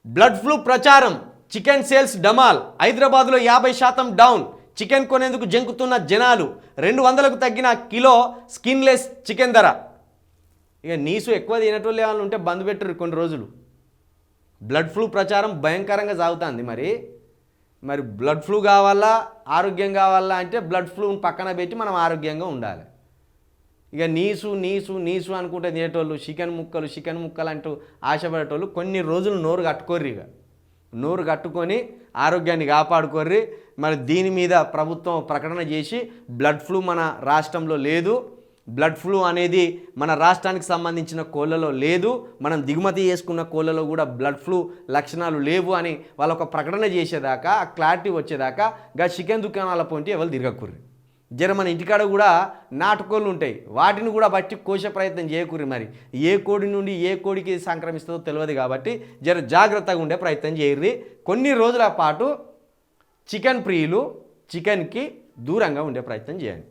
Blood flu ప్రచారం, chicken sales డమాల్. హైదరాబాద్లో 50% down. Chicken కొనేందుకు జంకుతున్న జనాలు. 200కు తగ్గిన కిలో స్కిన్లెస్ చికెన్ ధర. ఇక నీసు ఎక్కువ తినేటోళ్ళు ఏమైనా ఉంటే బంద్ పెట్టరు కొన్ని రోజులు. బ్లడ్ ఫ్లూ ప్రచారం భయంకరంగా సాగుతుంది. మరి బ్లడ్ ఫ్లూ కావాలా, ఆరోగ్యం కావాలా అంటే బ్లడ్ ఫ్లూని పక్కన పెట్టి మనం ఆరోగ్యంగా ఉండాలి. ఇక నీసు నీసు నీసు అనుకుంటే తినేటోళ్ళు, చికెన్ ముక్కలు అంటూ ఆశపడేటోళ్ళు కొన్ని రోజులు నోరు కట్టుకోర్రి. ఇక నోరు కట్టుకొని ఆరోగ్యాన్ని కాపాడుకోర్రి. మరి దీని మీద ప్రభుత్వం ప్రకటన చేసి బ్లడ్ ఫ్లూ మన రాష్ట్రంలో లేదు, బ్లడ్ ఫ్లూ అనేది మన రాష్ట్రానికి సంబంధించిన కోళ్ళలో లేదు, మనం దిగుమతి చేసుకున్న కోళ్ళలో కూడా బ్లడ్ ఫ్లూ లక్షణాలు లేవు అని వాళ్ళు ఒక ప్రకటన చేసేదాకా, ఆ క్లారిటీ వచ్చేదాకా గా చికెన్ దుకాణాల పొంటి ఎవరు తిరగకుర్రి. జర మన ఇంటికాడ కూడా నాటుకోళ్ళు ఉంటాయి, వాటిని కూడా బట్టి కోసే ప్రయత్నం చేయకూరి. మరి ఏ కోడి నుండి ఏ కోడికి సంక్రమిస్తుందో తెలియదు కాబట్టి జర జాగ్రత్తగా ఉండే ప్రయత్నం చేయర్రి. కొన్ని రోజుల పాటు చికెన్ ప్రియులు చికెన్కి దూరంగా ఉండే ప్రయత్నం చేయండి.